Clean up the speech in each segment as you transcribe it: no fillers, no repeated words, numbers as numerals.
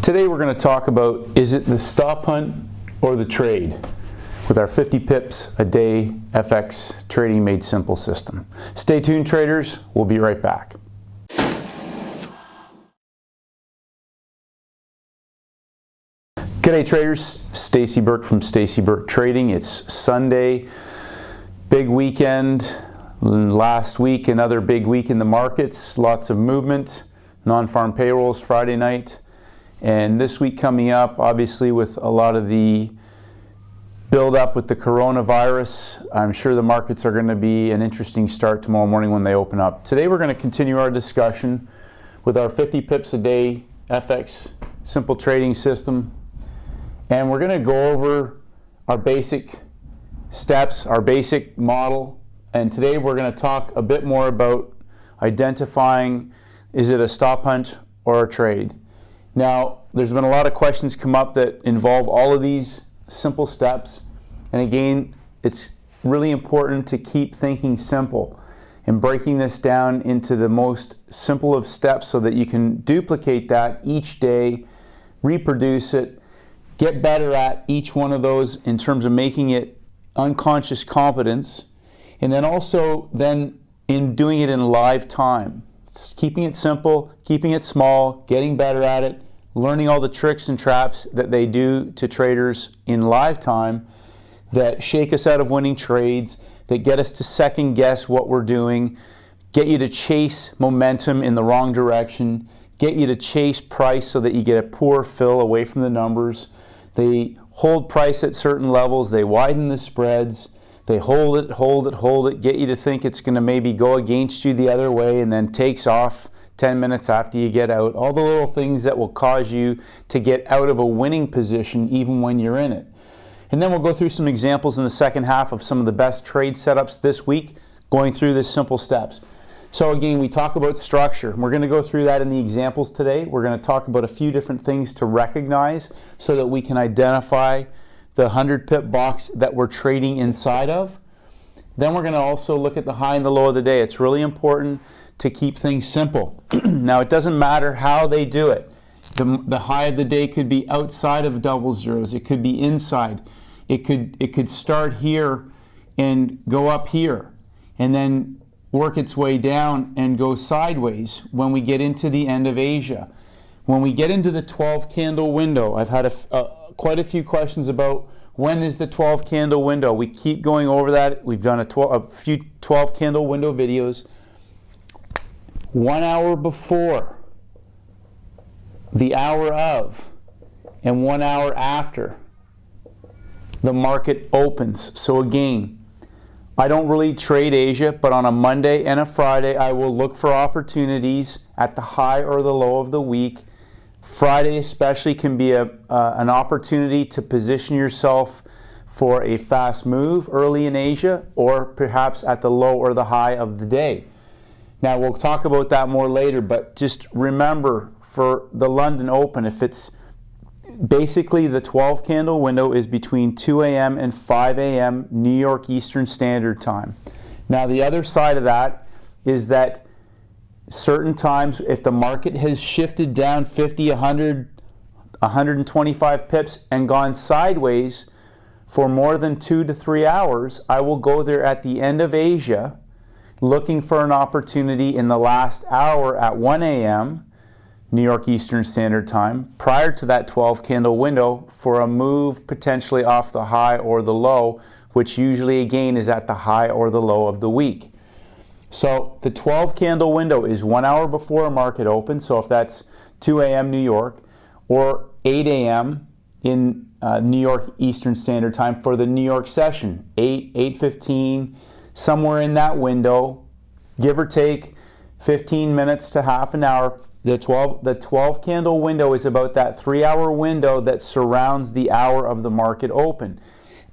Today we're going to talk about, is it the stop hunt or the trade, with our 50 pips a day FX trading made simple system. Stay tuned, traders. We'll be right back. G'day traders, Stacey Burke from Stacey Burke Trading. It's Sunday, big weekend. Last week, another big week in the markets, lots of movement, non-farm payrolls Friday night. And this week coming up, obviously with a lot of the build up with the coronavirus, I'm sure the markets are going to be an interesting start tomorrow morning when they open up. Today we're going to continue our discussion with our 50 pips a day FX simple trading system. And we're going to go over our basic steps, our basic model. And today we're going to talk a bit more about identifying, is it a stop hunt or a trade? Now, there's been a lot of questions come up that involve all of these simple steps. And again, it's really important to keep thinking simple and breaking this down into the most simple of steps so that you can duplicate that each day, reproduce it, get better at each one of those in terms of making it unconscious competence, and then also in doing it in live time. It's keeping it simple, keeping it small, getting better at it, learning all the tricks and traps that they do to traders in live time that shake us out of winning trades, that get us to second guess what we're doing, get you to chase momentum in the wrong direction, get you to chase price so that you get a poor fill away from the numbers. They hold price at certain levels, they widen the spreads, they hold it, get you to think it's going to maybe go against you the other way and then takes off 10 minutes after you get out. All the little things that will cause you to get out of a winning position even when you're in it. And then we'll go through some examples in the second half of some of the best trade setups this week, going through the simple steps. So again, we talk about structure. We're going to go through that in the examples today. We're going to talk about a few different things to recognize so that we can identify the 100 pip box that we're trading inside of. Then we're going to also look at the high and the low of the day. It's really important to keep things simple. Now, it doesn't matter how they do it. The high of the day could be outside of double zeros. It could be inside. It could start here and go up here and then work its way down and go sideways when we get into the end of Asia. When we get into the 12 candle window, I've had quite a few questions about when is the 12 candle window. We keep going over that. We've done a few 12 candle window videos. 1 hour before, the hour of, and 1 hour after the market opens. So again, I don't really trade Asia, but on a Monday and a Friday, I will look for opportunities at the high or the low of the week. Friday especially can be an opportunity to position yourself for a fast move early in Asia, or perhaps at the low or the high of the day. Now, we'll talk about that more later, but just remember for the London Open, if it's basically the 12 candle window is between 2 a.m. and 5 a.m. New York Eastern Standard Time. Now, the other side of that is that certain times, if the market has shifted down 50, 100, 125 pips and gone sideways for more than 2 to 3 hours, I will go there at the end of Asia looking for an opportunity in the last hour at 1 a.m. New York Eastern Standard Time, prior to that 12 candle window, for a move potentially off the high or the low, which usually again is at the high or the low of the week. So the 12 candle window is 1 hour before a market open, so if that's 2 a.m. New York, or 8 a.m. in New York Eastern Standard Time for the New York session, 8:15, somewhere in that window, give or take 15 minutes to half an hour. The 12 candle window is about that 3 hour window that surrounds the hour of the market open.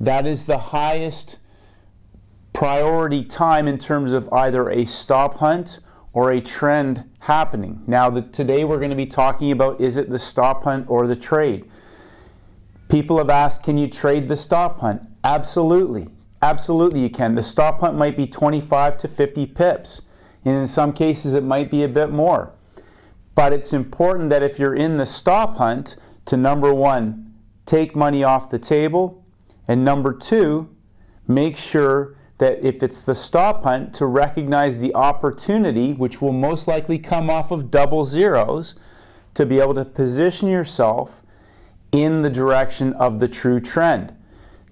That is the highest priority time in terms of either a stop hunt or a trend happening. Now, today we're going to be talking about, is it the stop hunt or the trade? People have asked, can you trade the stop hunt? Absolutely. Absolutely you can. The stop hunt might be 25 to 50 pips. And in some cases it might be a bit more. But it's important that if you're in the stop hunt to, number one, take money off the table, and number two, make sure that if it's the stop hunt, to recognize the opportunity, which will most likely come off of double zeros, to be able to position yourself in the direction of the true trend.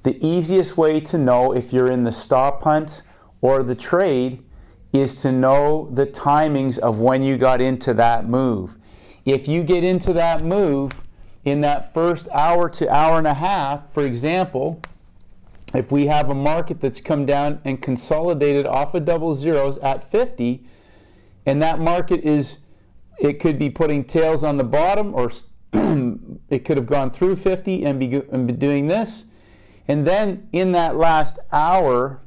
The easiest way to know if you're in the stop hunt or the trade is to know the timings of when you got into that move. If you get into that move in that first hour to hour and a half, for example, if we have a market that's come down and consolidated off of double zeros at 50, and that market it could be putting tails on the bottom, or it could have gone through 50 and be doing this, and then in that last hour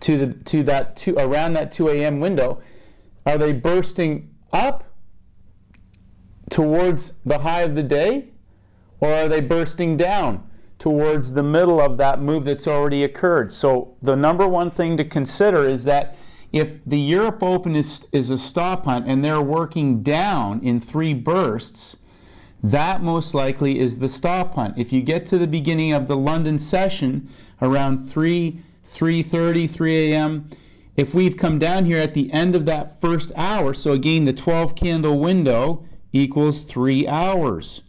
around that 2 a.m. window, are they bursting up towards the high of the day, or are they bursting down towards the middle of that move that's already occurred? So the number one thing to consider is that if the Europe Open is a stop hunt and they're working down in 3 bursts, that most likely is the stop hunt. If you get to the beginning of the London session around 3:30, 3 a.m., if we've come down here at the end of that first hour, so again, the 12 candle window equals 3 hours.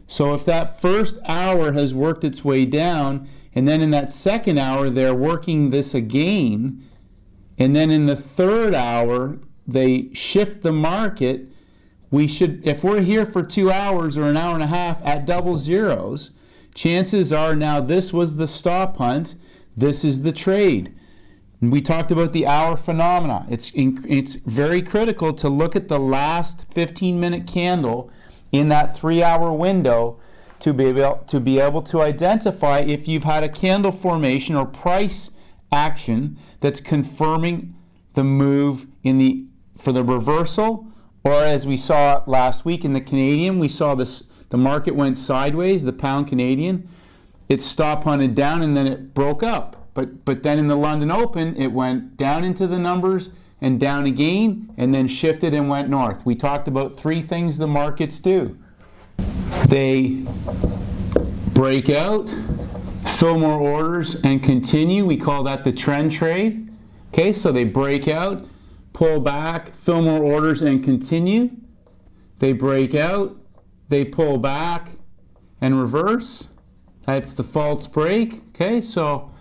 So if that first hour has worked its way down, and then in that second hour they're working this again, and then in the third hour they shift the market, if we're here for 2 hours or an hour and a half at double zeros, chances are now this was the stop hunt, this is the trade. We talked about the hour phenomena. It's very critical to look at the last 15-minute candle in that 3-hour window to be able to identify if you've had a candle formation or price action that's confirming the move for the reversal, or as we saw last week in the Canadian, we saw the market went sideways, the pound Canadian. It stop hunted down and then it broke up. But then in the London Open, it went down into the numbers and down again, and then shifted and went north. We talked about 3 things the markets do. They break out, fill more orders, and continue. We call that the trend trade. Okay, so they break out, pull back, fill more orders, and continue. They break out, they pull back, and reverse. That's the false break. Okay, so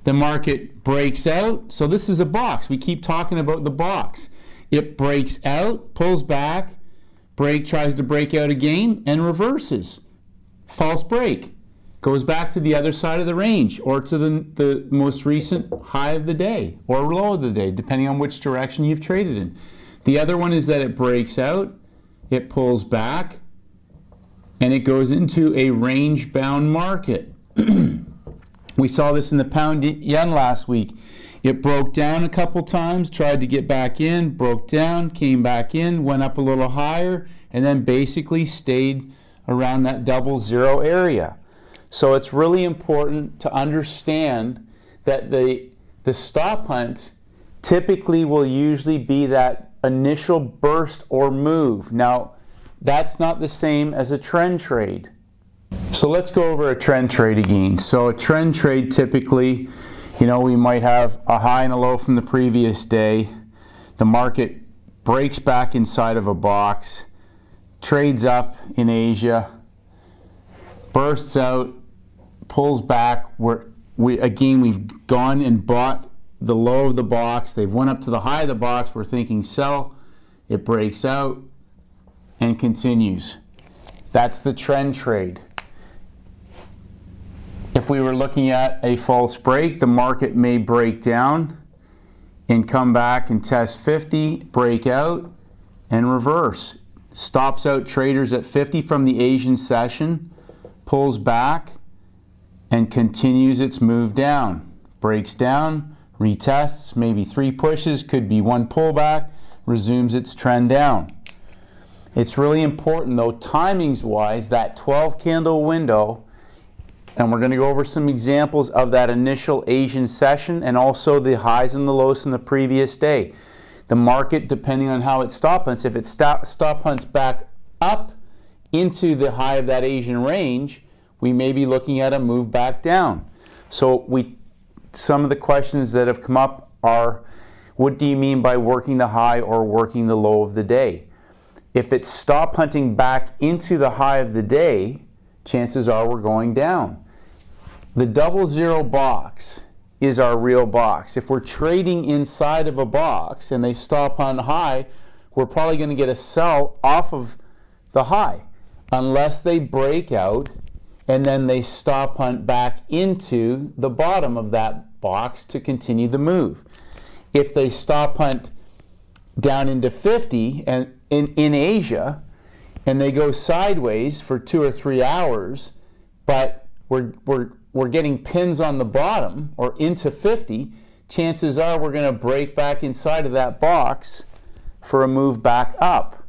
the market breaks out. So this is a box. We keep talking about the box. It breaks out, pulls back, tries to break out again, and reverses. False break. Goes back to the other side of the range, or to the most recent high of the day, or low of the day, depending on which direction you've traded in. The other one is that it breaks out, it pulls back, and it goes into a range-bound market. We saw this in the pound yen last week. It broke down a couple times, tried to get back in, broke down, came back in, went up a little higher, and then basically stayed around that double zero area. So it's really important to understand that the stop hunt typically will usually be that initial burst or move. Now, that's not the same as a trend trade. So let's go over a trend trade again. So a trend trade typically, we might have a high and a low from the previous day. The market breaks back inside of a box, trades up in Asia, bursts out, pulls back. We've gone and bought the low of the box. They've went up to the high of the box. We're thinking sell. It breaks out and continues. That's the trend trade. If we were looking at a false break, the market may break down and come back and test 50, break out, and reverse. Stops out traders at 50 from the Asian session, pulls back, and continues its move down. Breaks down, retests, maybe 3 pushes, could be 1 pullback, resumes its trend down. It's really important though, timings-wise, that 12 candle window, and we're going to go over some examples of that initial Asian session and also the highs and the lows from the previous day. The market, depending on how it stop hunts, if it stop hunts back up into the high of that Asian range, we may be looking at a move back down. So some of the questions that have come up are, what do you mean by working the high or working the low of the day? If it's stop hunting back into the high of the day, chances are we're going down. The 00 box is our real box. If we're trading inside of a box and they stop on high, we're probably going to get a sell off of the high unless they break out and then they stop hunt back into the bottom of that box to continue the move. If they stop hunt down into 50 and in Asia and they go sideways for 2 or 3 hours, but we're getting pins on the bottom or into 50, chances are we're going to break back inside of that box for a move back up.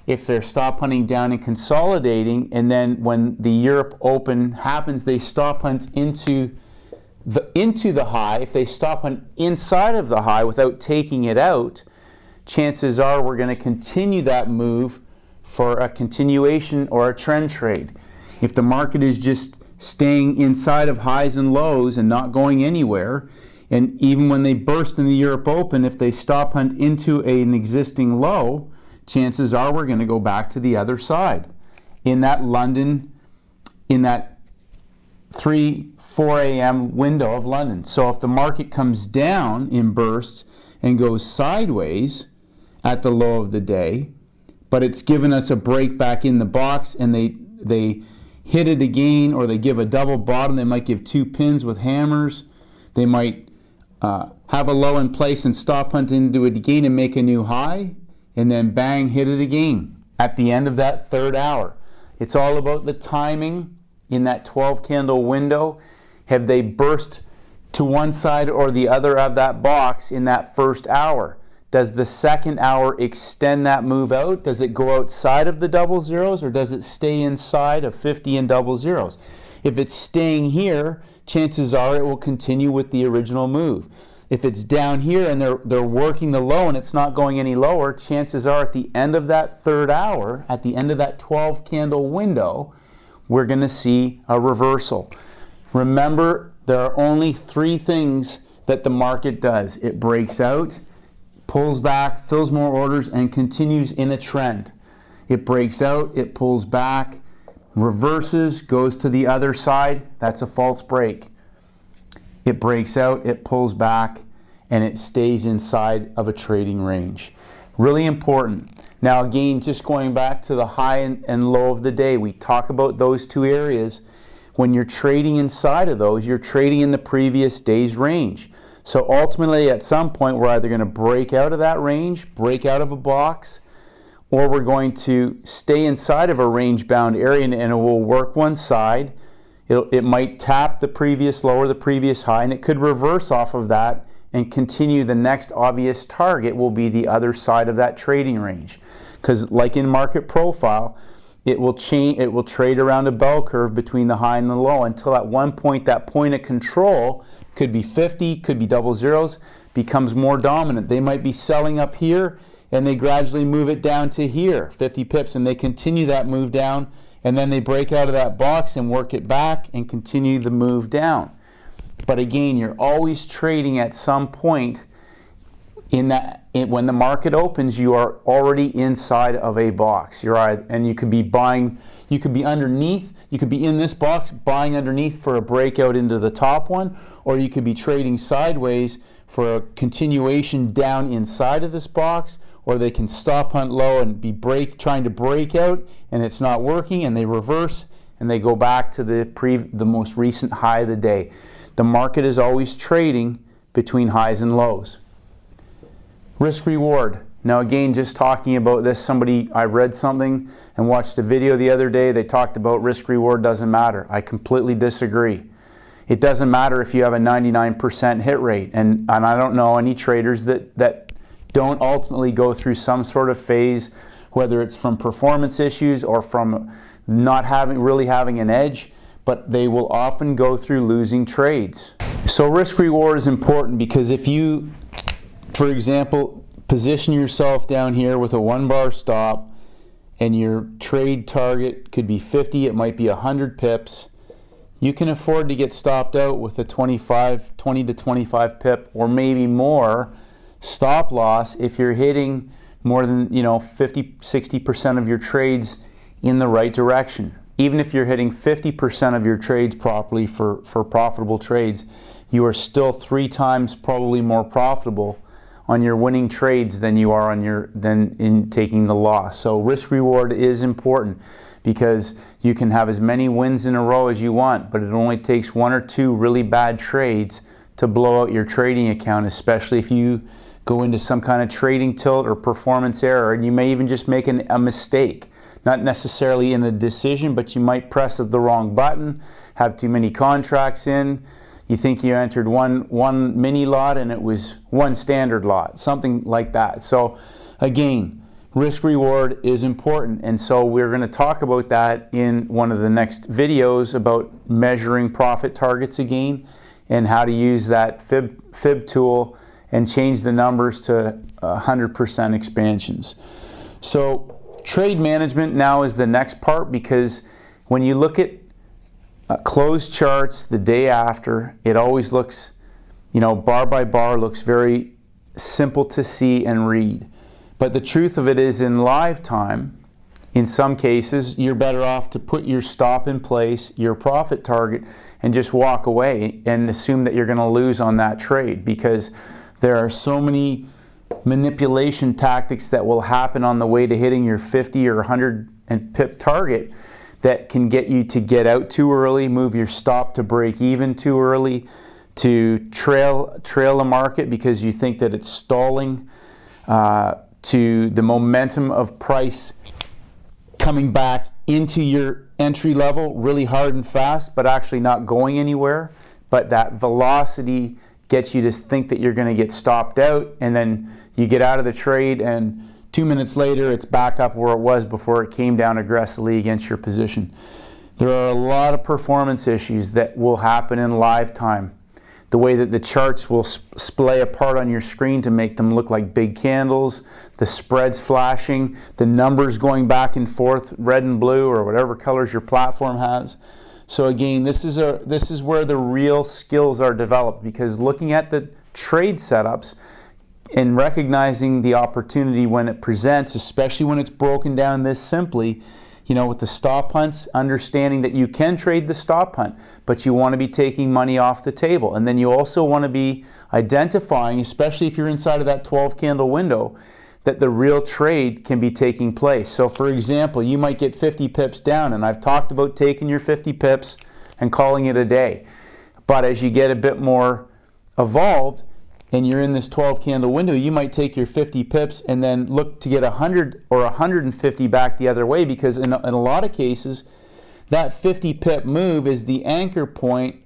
If they're stop hunting down and consolidating, and then when the Europe Open happens, they stop hunt into the high. If they stop hunt inside of the high without taking it out, chances are we're going to continue that move for a continuation or a trend trade. If the market is just staying inside of highs and lows and not going anywhere, and even when they burst in the Europe Open, if they stop hunt into an existing low, chances are we're going to go back to the other side. In that London, in that 3-4 a.m. window of London. So if the market comes down in bursts and goes sideways at the low of the day, but it's given us a break back in the box and they hit it again, or they give a double bottom, they might give 2 pins with hammers, they might have a low in place and stop hunt into it again and make a new high, and then bang, hit it again at the end of that 3rd hour. It's all about the timing in that 12 candle window. Have they burst to one side or the other of that box in that 1st hour? Does the 2nd hour extend that move out? Does it go outside of the 00s, or does it stay inside of 50 and 00s? If it's staying here, chances are it will continue with the original move. If it's down here and they're working the low and it's not going any lower, chances are at the end of that 3rd hour, at the end of that 12 candle window, we're going to see a reversal. Remember, there are only 3 things that the market does. It breaks out, pulls back, fills more orders, and continues in a trend. It breaks out, it pulls back, reverses, goes to the other side. That's a false break. It breaks out, it pulls back, and it stays inside of a trading range. Really important. Now again, just going back to the high and low of the day, we talk about those 2 areas. When you're trading inside of those, you're trading in the previous day's range. So ultimately, at some point, we're either going to break out of that range, break out of a box, or we're going to stay inside of a range-bound area and it will work one side. It might tap the previous low or the previous high, and it could reverse off of that and continue. The next obvious target will be the other side of that trading range. Because like in market profile, it will trade around a bell curve between the high and the low until at one point that point of control, could be 50, could be 00s, becomes more dominant. They might be selling up here and they gradually move it down to here, 50 pips, and they continue that move down, and then they break out of that box and work it back and continue the move down. But again, you're always trading at some point when the market opens, you are already inside of a box. And you could be buying, you could be underneath, you could be in this box buying underneath for a breakout into the top one, or you could be trading sideways for a continuation down inside of this box, or they can stop hunt low and be trying to break out and it's not working, and they reverse and they go back to the most recent high of the day. The market is always trading between highs and lows. Risk reward. Now again, just talking about this, I read something and watched a video the other day, they talked about risk reward doesn't matter. I completely disagree. It doesn't matter if you have a 99% hit rate, and I don't know any traders that don't ultimately go through some sort of phase, whether it's from performance issues or from not really having an edge, but they will often go through losing trades. So risk reward is important, because if you, for example, position yourself down here with a 1 bar stop, and your trade target could be 50, it might be 100 pips. You can afford to get stopped out with a 20 to 25 pip or maybe more stop loss if you're hitting more than 50-60% of your trades in the right direction. Even if you're hitting 50% of your trades properly for profitable trades, you are still 3 times probably more profitable on your winning trades than you are than in taking the loss. So risk reward is important, because you can have as many wins in a row as you want, but it only takes 1 or 2 really bad trades to blow out your trading account, especially if you go into some kind of trading tilt or performance error, and you may even just make a mistake. Not necessarily in a decision, but you might press the wrong button, have too many contracts in. You think you entered one mini lot and it was 1 standard lot, something like that. So again, risk reward is important, and so we're going to talk about that in one of the next videos about measuring profit targets again, and how to use that fib tool and change the numbers to 100% expansions. So trade management now is the next part, because when you look at closed charts the day after, it always looks, bar by bar, looks very simple to see and read. But the truth of it is, in live time, in some cases, you're better off to put your stop in place, your profit target, and just walk away and assume that you're going to lose on that trade, because there are so many manipulation tactics that will happen on the way to hitting your 50 or 100 and pip target that can get you to get out too early, move your stop to break even too early, to trail the market because you think that it's stalling, to the momentum of price coming back into your entry level really hard and fast, but actually not going anywhere. But that velocity gets you to think that you're going to get stopped out, and then you get out of the trade, and 2 minutes later it's back up where it was before it came down aggressively against your position. There are a lot of performance issues that will happen in live time. The way that the charts will splay apart on your screen to make them look like big candles, the spreads flashing, the numbers going back and forth, red and blue or whatever colors your platform has. So again, this is where the real skills are developed, because looking at the trade setups and recognizing the opportunity when it presents, especially when it's broken down this simply, with the stop hunts, understanding that you can trade the stop hunt, but you want to be taking money off the table. And then you also want to be identifying, especially if you're inside of that 12 candle window, that the real trade can be taking place. So for example, you might get 50 pips down, and I've talked about taking your 50 pips and calling it a day. But as you get a bit more evolved and you're in this 12 candle window, you might take your 50 pips and then look to get 100 or 150 back the other way, because in a lot of cases, that 50 pip move is the anchor point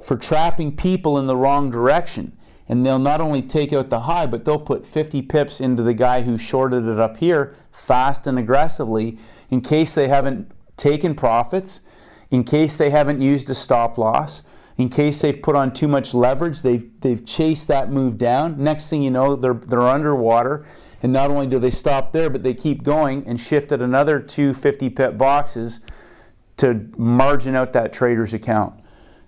for trapping people in the wrong direction. And they'll not only take out the high, but they'll put 50 pips into the guy who shorted it up here fast and aggressively, in case they haven't taken profits, in case they haven't used a stop loss, in case they've put on too much leverage, they've chased that move down. Next thing you know, they're underwater, and not only do they stop there, but they keep going and shifted another 2 50 pip boxes to margin out that trader's account.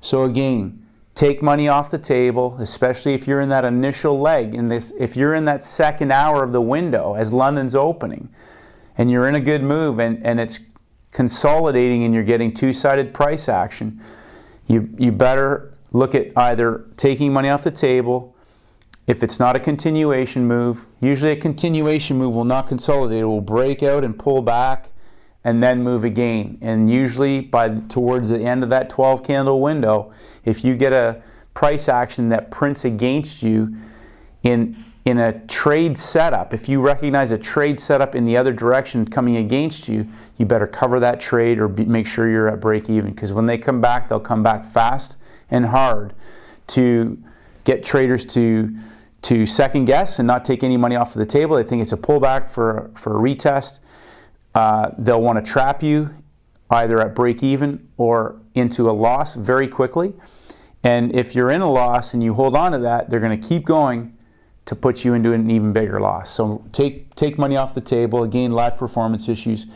So again, take money off the table, especially if you're in that initial leg. If you're in that second hour of the window as London's opening, and you're in a good move and it's consolidating and you're getting two-sided price action, you better look at either taking money off the table. If it's not a continuation move, usually a continuation move will not consolidate. It will break out and pull back and then move again. And usually towards the end of that 12 candle window, if you get a price action that prints against you in a trade setup, if you recognize a trade setup in the other direction coming against you, you better cover that trade or make sure you're at break even, because when they come back, they'll come back fast and hard to get traders to second guess and not take any money off of the table. They think it's a pullback for a retest. They'll want to trap you either at break even or into a loss very quickly. And if you're in a loss and you hold on to that, they're going to keep going to put you into an even bigger loss. So take money off the table. Again, live performance issues.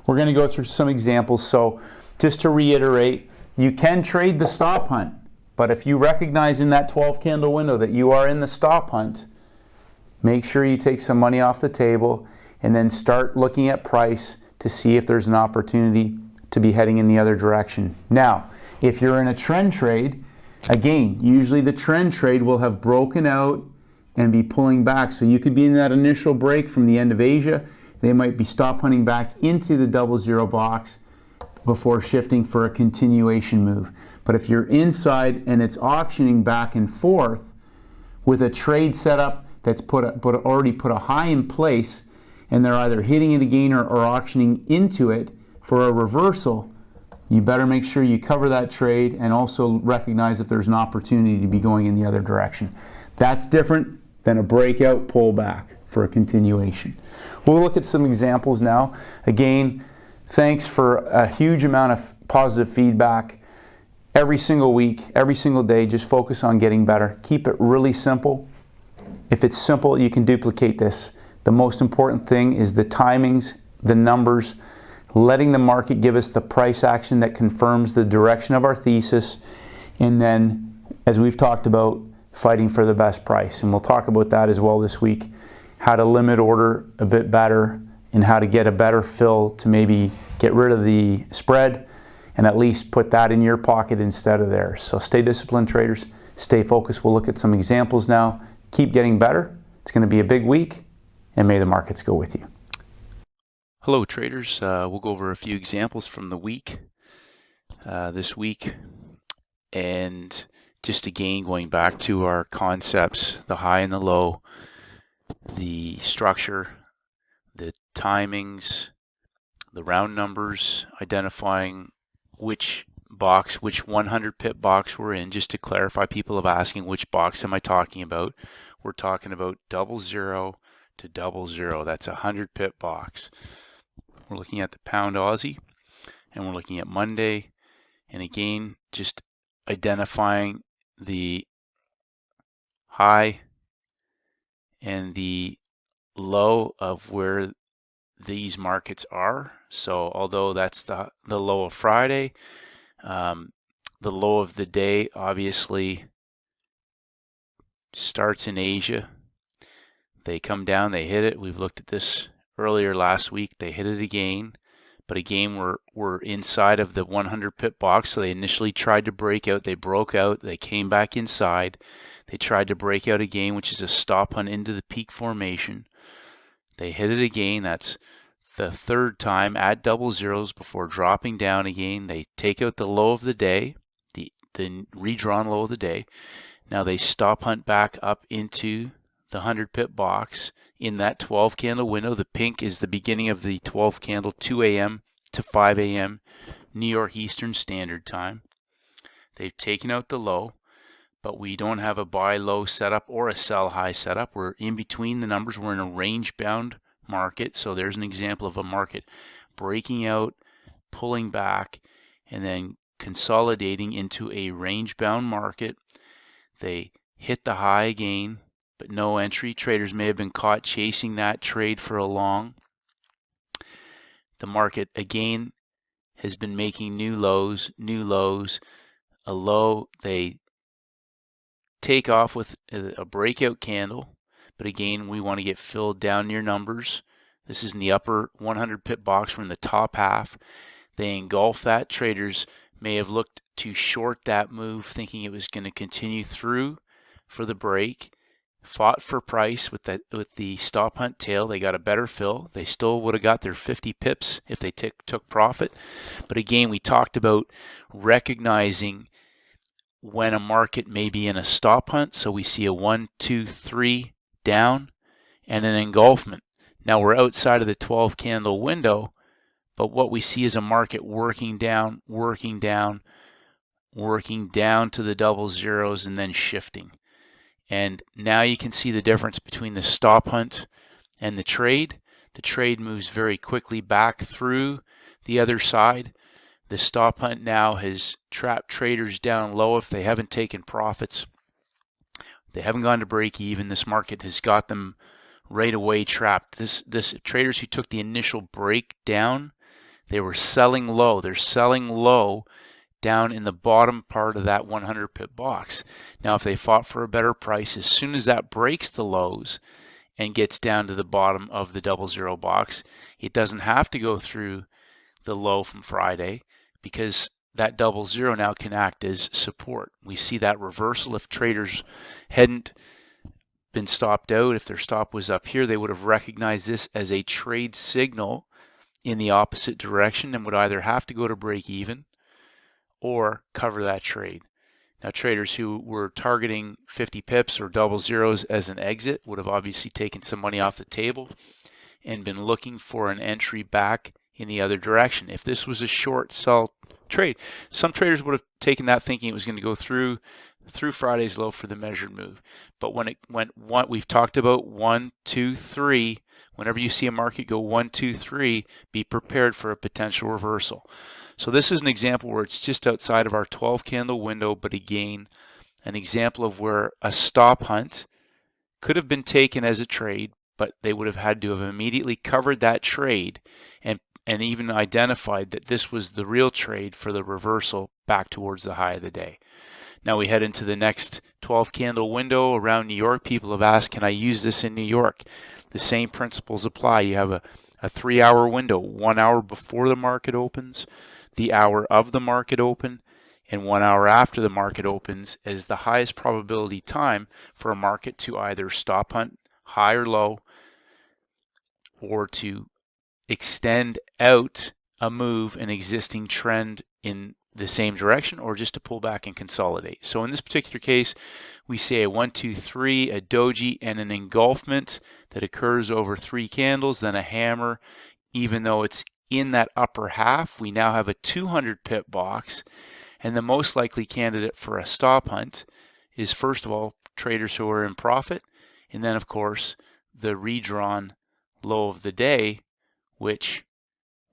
We're going to go through some examples. So just to reiterate, you can trade the stop hunt, but if you recognize in that 12 candle window that you are in the stop hunt, make sure you take some money off the table and then start looking at price to see if there's an opportunity to be heading in the other direction. Now, if you're in a trend trade, again, usually the trend trade will have broken out and be pulling back. So you could be in that initial break from the end of Asia. They might be stop hunting back into the 00 box before shifting for a continuation move. But if you're inside and it's auctioning back and forth with a trade setup that's already put a high in place, and they're either hitting it again or auctioning into it for a reversal, you better make sure you cover that trade and also recognize if there's an opportunity to be going in the other direction. That's different than a breakout pullback for a continuation. We'll look at some examples now. Again, thanks for a huge amount of positive feedback. Every single week, every single day, just focus on getting better. Keep it really simple. If it's simple, you can duplicate this. The most important thing is the timings, the numbers, letting the market give us the price action that confirms the direction of our thesis, and then, as we've talked about, fighting for the best price. And we'll talk about that as well this week, how to limit order a bit better and how to get a better fill to maybe get rid of the spread and at least put that in your pocket instead of theirs. So stay disciplined, traders. Stay focused. We'll look at some examples now. Keep getting better. It's going to be a big week, and may the markets go with you. Hello traders, we'll go over a few examples from the week, this week, and just again going back to our concepts, the high and the low, the structure, the timings, the round numbers, identifying which box, which 100 pip box we're in. Just to clarify, people have asking which box am I talking about. We're talking about 00 to 00. That's a 100 pip box. We're looking at the pound Aussie, and we're looking at Monday, and again just identifying the high and the low of where these markets are. So although that's the low of Friday, the low of the day obviously starts in Asia. They come down, they hit it. We've looked at this earlier last week. They hit it again, but again we're inside of the 100 pip box. So they initially tried to break out, they broke out, they came back inside, they tried to break out again, which is a stop hunt into the peak formation. They hit it again. That's the third time at 00s before dropping down again. They take out the low of the day, the redrawn low of the day. Now they stop hunt back up into the 100 pip box in that 12 candle window. The pink is the beginning of the 12 candle, 2 a.m. to 5 a.m. New York Eastern Standard Time. They've taken out the low, but we don't have a buy low setup or a sell high setup. We're in between the numbers. We're in a range bound market. So there's an example of a market breaking out, pulling back, and then consolidating into a range bound market. They hit the high again, but no entry. Traders may have been caught chasing that trade for a long. The market again has been making new lows, a low. They take off with a breakout candle, but again we want to get filled down near numbers. This is in the upper 100 pip box. We're in the top half. They engulf that. Traders may have looked to short that move, thinking it was going to continue through for the break. Fought for price with the stop hunt tail. They got a better fill. They still would have got their 50 pips if they took profit. But again, we talked about recognizing when a market may be in a stop hunt. So we see a 1, 2, 3 down and an engulfment. Now we're outside of the 12 candle window, but what we see is a market working down to the 00s and then shifting. And now you can see the difference between the stop hunt and the trade. The trade moves very quickly back through the other side. The stop hunt now has trapped traders down low if they haven't taken profits. They haven't gone to break even. This market has got them right away trapped. This traders who took the initial breakdown, they were selling low. They're selling low down in the bottom part of that 100 pip box. Now, if they fought for a better price, as soon as that breaks the lows and gets down to the bottom of the 00 box, it doesn't have to go through the low from Friday, because that 00 now can act as support. We see that reversal. If traders hadn't been stopped out, if their stop was up here, they would have recognized this as a trade signal in the opposite direction and would either have to go to break even or cover that trade. Now, traders who were targeting 50 pips or 00s as an exit would have obviously taken some money off the table and been looking for an entry back in the other direction. If this was a short sell trade, some traders would have taken that thinking it was going to go through Friday's low for the measured move. But when it went one, we've talked about 1, 2, 3. Whenever you see a market go 1, 2, 3, be prepared for a potential reversal. So this is an example where it's just outside of our 12 candle window, but again, an example of where a stop hunt could have been taken as a trade, but they would have had to have immediately covered that trade and even identified that this was the real trade for the reversal back towards the high of the day. Now we head into the next 12 candle window around New York. People have asked, can I use this in New York? The same principles apply. You have a 3-hour window, 1 hour before the market opens, the hour of the market open, and 1 hour after the market opens as the highest probability time for a market to either stop hunt high or low, or to extend out a move, an existing trend in the same direction, or just to pull back and consolidate. So in this particular case, we say a 1, 2, 3, a doji, and an engulfment that occurs over 3 candles, then a hammer. Even though it's in that upper half, we now have a 200 pip box, and the most likely candidate for a stop hunt is, first of all, traders who are in profit, and then of course the redrawn low of the day, which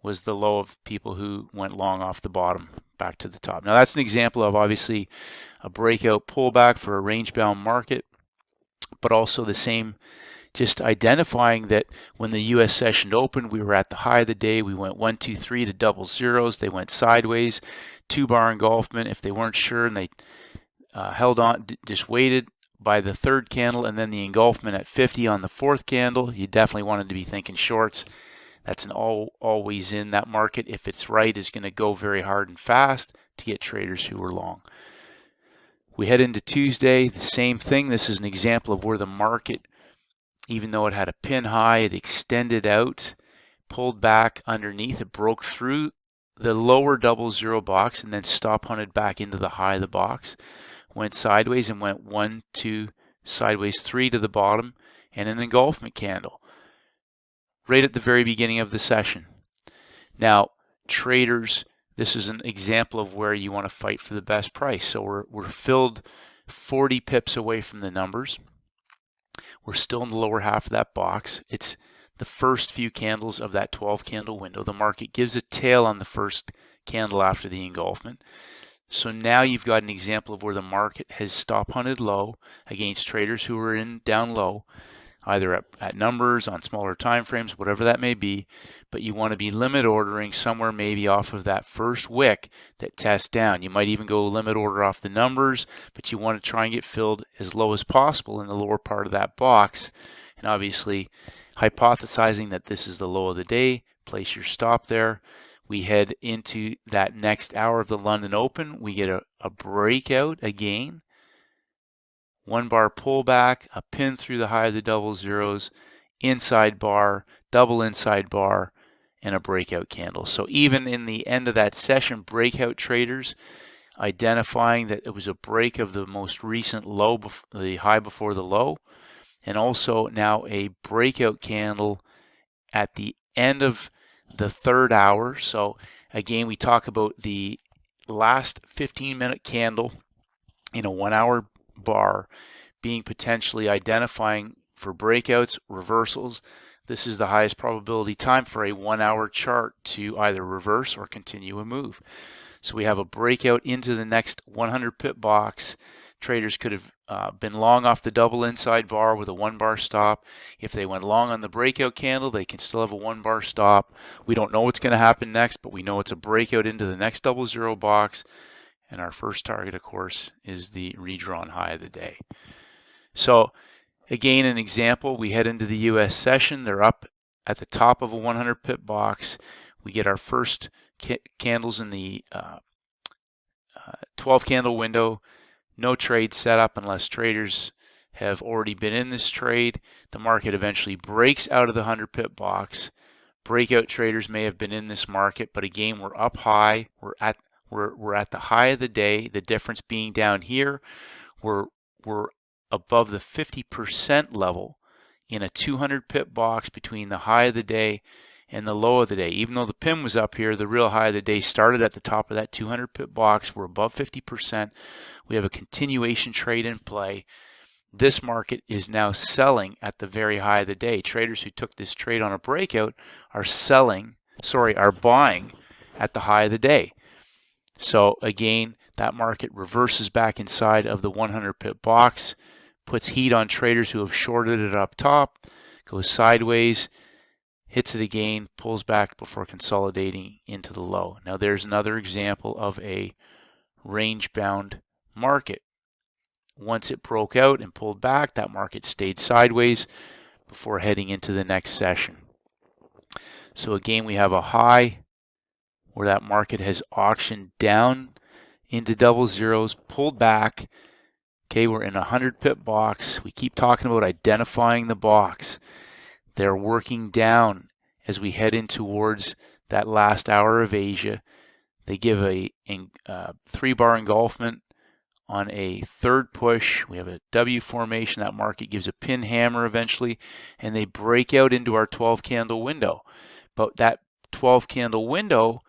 was the low of people who went long off the bottom back to the top. Now that's an example of obviously a breakout pullback for a range-bound market, but also the same, just identifying that when the US session opened, we were at the high of the day. We went 1, 2, 3 to 00s. They went sideways, 2-bar engulfment. If they weren't sure and they held on, just waited by the 3rd candle, and then the engulfment at 50 on the 4th candle, you definitely wanted to be thinking shorts. That's an always in. That market, if it's right, is going to go very hard and fast to get traders who are long. We head into Tuesday, the same thing. This is an example of where the market, even though it had a pin high, it extended out, pulled back underneath, it broke through the lower 00 box and then stop hunted back into the high of the box, went sideways and went 1, 2, sideways 3 to the bottom, and an engulfment candle right at the very beginning of the session. Now, traders, this is an example of where you want to fight for the best price. So we're filled 40 pips away from the numbers. We're still in the lower half of that box. It's the first few candles of that 12 candle window. The market gives a tail on the first candle after the engulfment. So now you've got an example of where the market has stop hunted low against traders who are in down low, either at numbers, on smaller time frames, whatever that may be, but you want to be limit ordering somewhere maybe off of that first wick that tests down. You might even go limit order off the numbers, but you want to try and get filled as low as possible in the lower part of that box. And obviously, hypothesizing that this is the low of the day, place your stop there. We head into that next hour of the London Open. We get a breakout again. 1-bar pullback, a pin through the high of the 00s, inside bar, double inside bar, and a breakout candle. So even in the end of that session, breakout traders identifying that it was a break of the most recent low, the high before the low, and also now a breakout candle at the end of the 3rd hour. So again, we talk about the last 15-minute candle in a 1-hour bar being potentially identifying for breakouts, reversals. This is the highest probability time for a 1-hour chart to either reverse or continue a move. So we have a breakout into the next 100 pip box. Traders could have been long off the double inside bar with a 1-bar stop. If they went long on the breakout candle, they can still have a 1-bar stop. We don't know what's going to happen next, but we know it's a breakout into the next 00 box. And our first target, of course, is the redrawn high of the day. So again, an example, we head into the US session. They're up at the top of a 100 pip box. We get our first candles in the 12 candle window. No trade set up unless traders have already been in this trade. The market eventually breaks out of the 100 pip box. Breakout traders may have been in this market, but again, we're up high. We're at the high of the day. The difference being down here, we're above the 50% level in a 200 pip box between the high of the day and the low of the day. Even though the pin was up here, the real high of the day started at the top of that 200 pip box. We're above 50%. We have a continuation trade in play. This market is now selling at the very high of the day. Traders who took this trade on a breakout are buying at the high of the day. So again, that market reverses back inside of the 100 pip box, puts heat on traders who have shorted it up top, goes sideways, hits it again, pulls back before consolidating into the low. Now there's another example of a range-bound market. Once it broke out and pulled back, that market stayed sideways before heading into the next session. So again, we have a high where that market has auctioned down into 00s, pulled back. Okay, we're in a 100 pip box. We keep talking about identifying the box. They're working down as we head in towards that last hour of Asia. They give a 3-bar engulfment on a third push. We have a W formation. That market gives a pin hammer eventually, and they break out into our 12 candle window. But that 12 candle window,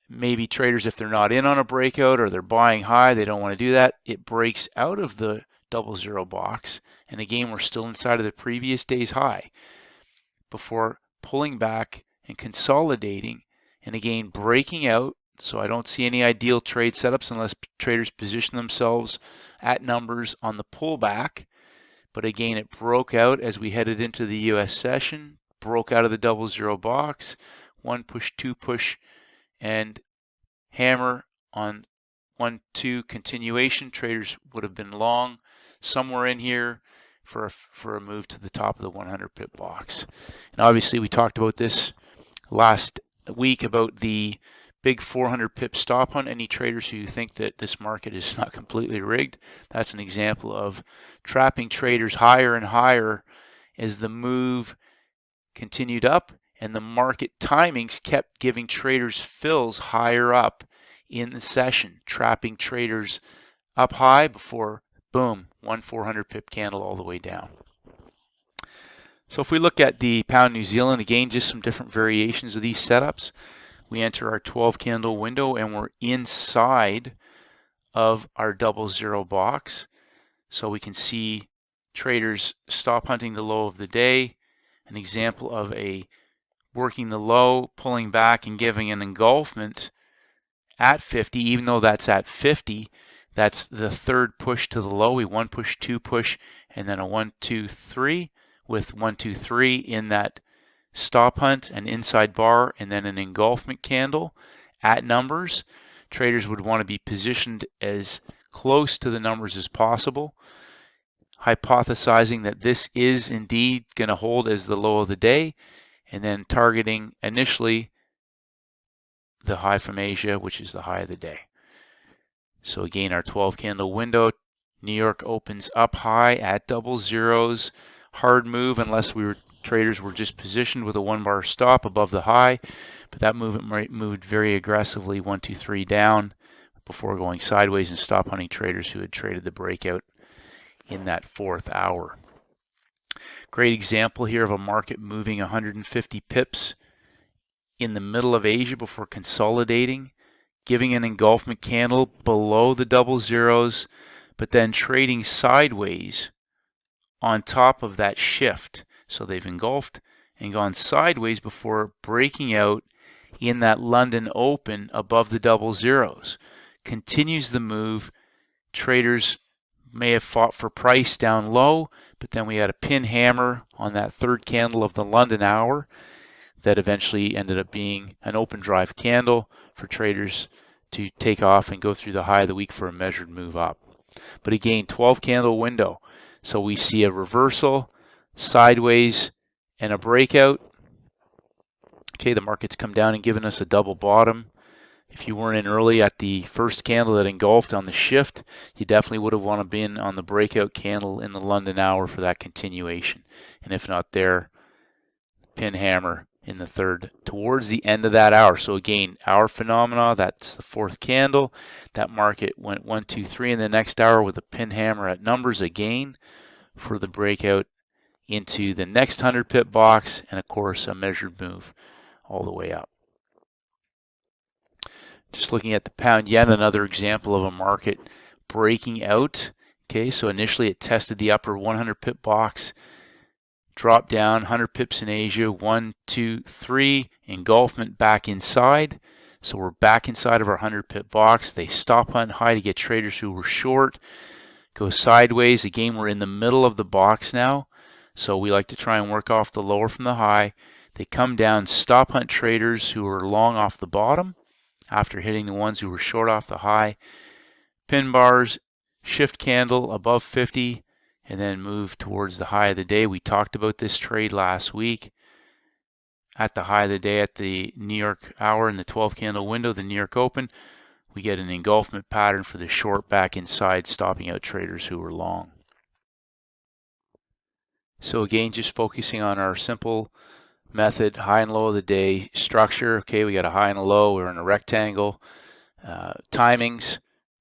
maybe traders, if they're not in on a breakout or they're buying high, they don't want to do that. It breaks out of the 00 box, and again, we're still inside of the previous day's high before pulling back and consolidating, and again breaking out. So I don't see any ideal trade setups unless traders position themselves at numbers on the pullback. But again, it broke out as we headed into the US session, broke out of the 00 box, 1 push, 2 push, and hammer on 1-2 continuation. Traders would have been long somewhere in here for a move to the top of the 100 pip box. And obviously we talked about this last week about the big 400 pip stop hunt. Any traders who think that this market is not completely rigged, that's an example of trapping traders higher and higher as the move continued up, and the market timings kept giving traders fills higher up in the session, trapping traders up high before, boom, 1 400 pip candle all the way down. So if we look at the pound New Zealand, again, just some different variations of these setups. We enter our 12 candle window and we're inside of our 00 box. So we can see traders stop hunting the low of the day. An example of a working the low, pulling back and giving an engulfment at 50. Even though that's at 50, that's the third push to the low. We 1 push, 2 push, and then a 1 2 3 with 1 2 3 in that stop hunt, an inside bar, and then an engulfment candle at numbers. Traders would want to be positioned as close to the numbers as possible, hypothesizing that this is indeed going to hold as the low of the day, and then targeting initially the high from Asia, which is the high of the day. So again, our 12 candle window, New York opens up high at 00s. Hard move unless traders were just positioned with a 1-bar stop above the high, but that movement moved very aggressively 1 2 3 down before going sideways and stop hunting traders who had traded the breakout in that 4th hour. Great example here of a market moving 150 pips in the middle of Asia before consolidating, giving an engulfment candle below the 00s, but then trading sideways on top of that shift. So they've engulfed and gone sideways before breaking out in that London Open above the 00s. Continues the move. Traders may have fought for price down low, but then we had a pin hammer on that third candle of the London hour that eventually ended up being an open drive candle for traders to take off and go through the high of the week for a measured move up. But again, 12 candle window. So we see a reversal, sideways, and a breakout. Okay, the market's come down and given us a double bottom. If you weren't in early at the first candle that engulfed on the shift, you definitely would have wanted to be in on the breakout candle in the London hour for that continuation. And if not there, pin hammer in the third towards the end of that hour. So again, hour phenomena, that's the fourth candle. That market went 1, 2, 3 in the next hour with a pin hammer at numbers again for the breakout into the next 100 pip box, and of course a measured move all the way up. Just looking at the pound yen, another example of a market breaking out. Okay, so initially it tested the upper 100 pip box, dropped down 100 pips in Asia, 1, 2, 3, engulfment back inside. So we're back inside of our 100 pip box. They stop hunt high to get traders who were short, go sideways. Again, we're in the middle of the box now, so we like to try and work off the lower from the high. They come down, stop hunt traders who are long off the bottom after hitting the ones who were short off the high. Pin bars, shift candle above 50, and then move towards the high of the day. We talked about this trade last week. At the high of the day at the New York hour in the 12 candle window, the New York Open, we get an engulfment pattern for the short back inside, stopping out traders who were long. So again, just focusing on our simple method, high and low of the day structure. Okay, we got a high and a low, we're in a rectangle. Timings,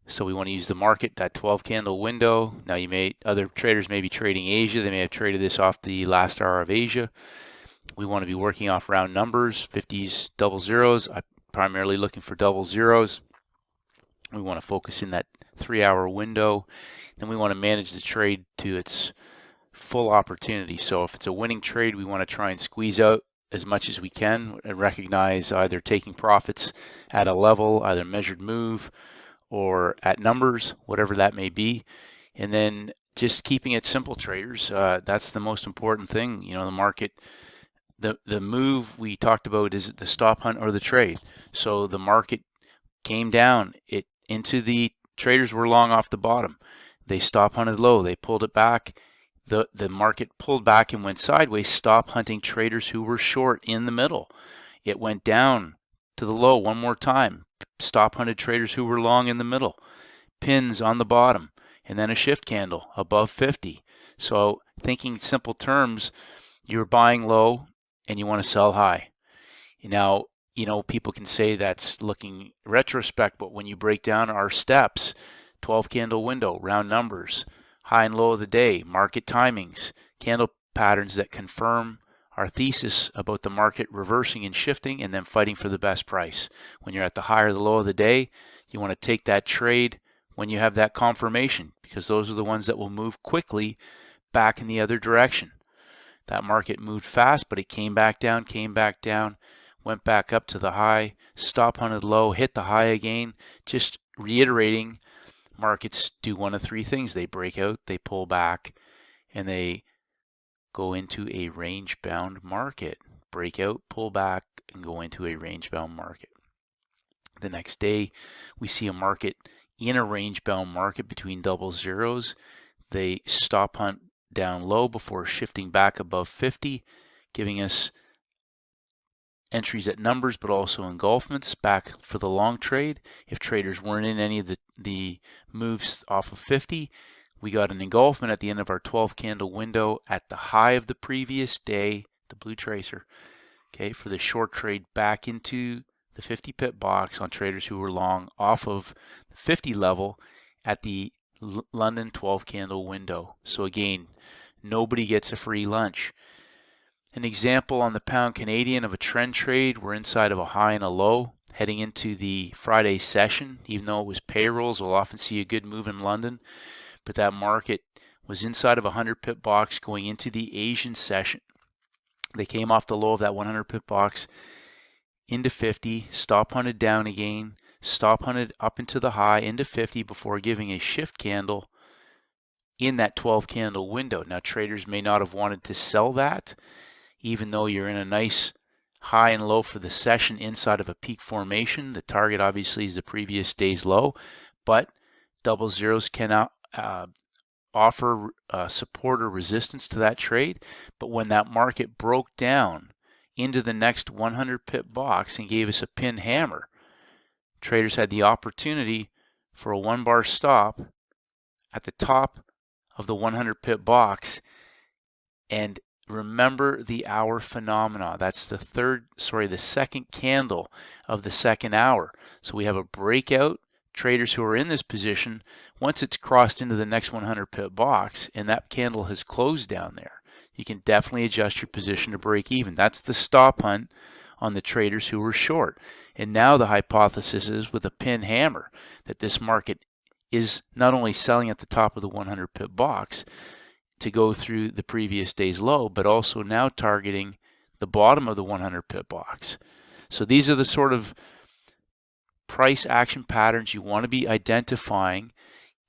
so we want to use the market, that 12 candle window. Now other traders may be trading Asia, they may have traded this off the last hour of Asia. We want to be working off round numbers, 50s, double zeros. I'm primarily looking for double zeros. We want to focus in that 3-hour window. Then we want to manage the trade to its full opportunity. So if it's a winning trade, we want to try and squeeze out as much as we can and recognize either taking profits at a level, either measured move or at numbers, whatever that may be. And then just keeping it simple, traders. That's the most important thing. You know, the market, the move we talked about is the stop hunt or the trade. So the market came down, into the traders were long off the bottom. They stop hunted low, they pulled it back. The market pulled back and went sideways, stop hunting traders who were short in the middle. It went down to the low one more time, stop hunted traders who were long in the middle. Pins on the bottom, and then a shift candle above 50. So thinking simple terms, you're buying low and you want to sell high. Now, you know, people can say that's looking retrospect, but when you break down our steps, 12 candle window, round numbers, high and low of the day, market timings, candle patterns that confirm our thesis about the market reversing and shifting and then fighting for the best price. When you're at the high or the low of the day, you want to take that trade when you have that confirmation, because those are the ones that will move quickly back in the other direction. That market moved fast, but it came back down, went back up to the high, stop hunted low, hit the high again. Just reiterating, markets do one of three things. They break out, they pull back, and they go into a range-bound market. Break out, pull back, and go into a range-bound market. The next day, we see a market in a range-bound market between double zeros. They stop hunt down low before shifting back above 50, giving us entries at numbers, but also engulfments back for the long trade. If traders weren't in any of the moves off of 50, we got an engulfment at the end of our 12 candle window at the high of the previous day, the blue tracer, okay, for the short trade back into the 50 pip box on traders who were long off of the 50 level at the London 12 candle window. So again, nobody gets a free lunch. An example on the pound Canadian of a trend trade, we're inside of a high and a low heading into the Friday session. Even though it was payrolls, we'll often see a good move in London, but that market was inside of a 100 pip box going into the Asian session. They came off the low of that 100 pip box into 50, stop hunted down again, stop hunted up into the high into 50 before giving a shift candle in that 12 candle window. Now traders may not have wanted to sell that, even though you're in a nice high and low for the session inside of a peak formation. The target obviously is the previous day's low, but double zeros can offer support or resistance to that trade. But when that market broke down into the next 100 pip box and gave us a pin hammer, traders had the opportunity for a 1-bar stop at the top of the 100 pip box. And remember the hour phenomena. That's the second candle of the second hour. So we have a breakout. Traders who are in this position, once it's crossed into the next 100 pip box and that candle has closed down there, you can definitely adjust your position to break even. That's the stop hunt on the traders who were short. And now the hypothesis is, with a pin hammer, that this market is not only selling at the top of the 100 pip box to go through the previous day's low, but also now targeting the bottom of the 100 pip box. So these are the sort of price action patterns you want to be identifying,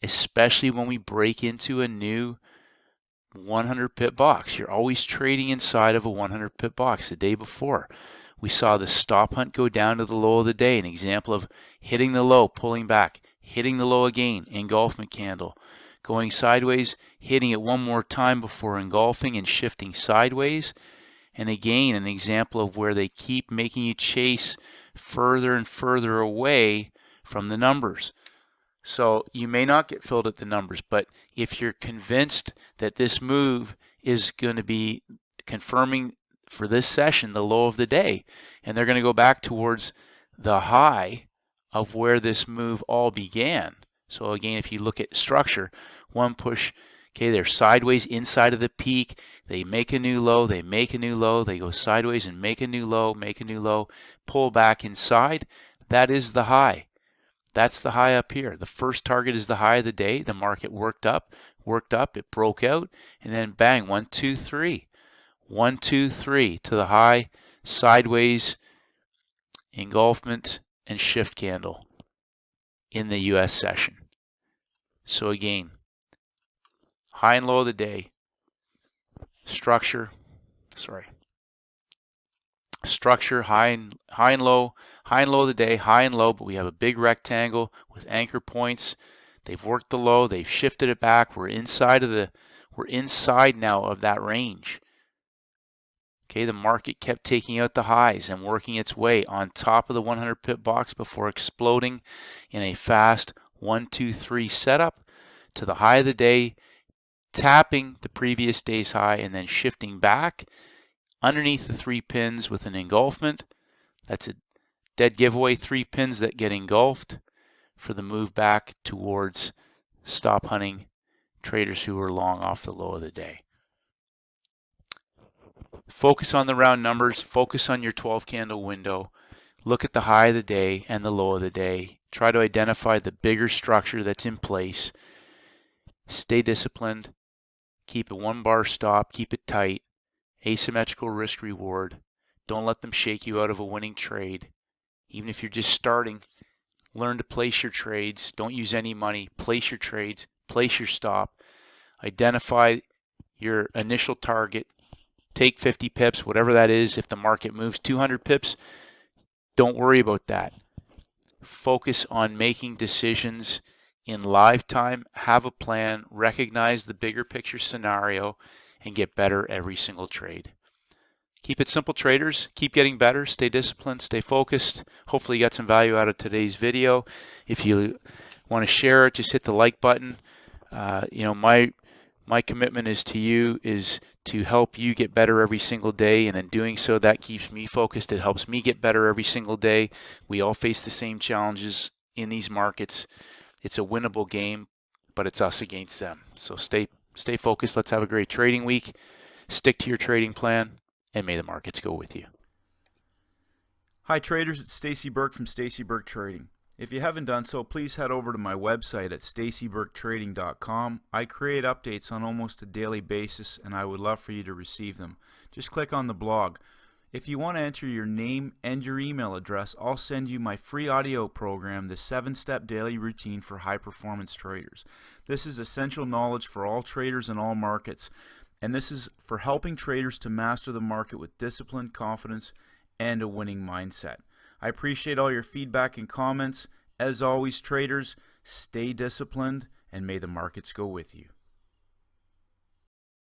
especially when we break into a new 100 pip box. You're always trading inside of a 100 pip box. The day before, we saw the stop hunt go down to the low of the day, an example of hitting the low, pulling back, hitting the low again, engulfment candle, going sideways, hitting it one more time before engulfing and shifting sideways. And again, an example of where they keep making you chase further and further away from the numbers. So you may not get filled at the numbers, but if you're convinced that this move is going to be confirming for this session the low of the day, and they're going to go back towards the high of where this move all began. So again, if you look at structure, one push, okay, they're sideways inside of the peak, they make a new low, they make a new low, they go sideways and make a new low, pull back inside. That is the high. That's the high up here. The first target is the high of the day. The market worked up, it broke out, and then bang, 1, 2, 3. 1, 2, 3 to the high, sideways, engulfment, and shift candle in the US session. So again, high and low of the day, structure, high and low of the day, high and low, but we have a big rectangle with anchor points. They've worked the low, they've shifted it back. We're inside now of that range. Okay, the market kept taking out the highs and working its way on top of the 100 pip box before exploding in a fast 1, 2, 3 setup to the high of the day, tapping the previous day's high and then shifting back underneath the 3 pins with an engulfment. That's a dead giveaway, 3 pins that get engulfed for the move back towards stop hunting traders who are long off the low of the day. Focus on the round numbers, focus on your 12 candle window, look at the high of the day and the low of the day, try to identify the bigger structure that's in place, stay disciplined, keep a 1-bar stop, keep it tight, asymmetrical risk reward, don't let them shake you out of a winning trade. Even if you're just starting, learn to place your trades, don't use any money, place your trades, place your stop, identify your initial target, take 50 pips, whatever that is. If the market moves 200 pips, don't worry about that. Focus on making decisions in live time, have a plan, recognize the bigger picture scenario, and get better every single trade. Keep it simple, traders. Keep getting better. Stay disciplined. Stay focused. Hopefully you got some value out of today's video. If you want to share it, just hit the like button. My commitment is to help you get better every single day, and in doing so, that keeps me focused. It helps me get better every single day. We all face the same challenges in these markets. It's a winnable game, but it's us against them. So stay focused. Let's have a great trading week. Stick to your trading plan, and may the markets go with you. Hi traders, it's Stacey Burke from Stacey Burke Trading. If you haven't done so, please head over to my website at staceyburketrading.com. I create updates on almost a daily basis, and I would love for you to receive them. Just click on the blog. If you want to enter your name and your email address, I'll send you my free audio program, The 7-Step Daily Routine for High Performance Traders. This is essential knowledge for all traders in all markets, and this is for helping traders to master the market with discipline, confidence, and a winning mindset. I appreciate all your feedback and comments. As always, traders, stay disciplined, and may the markets go with you.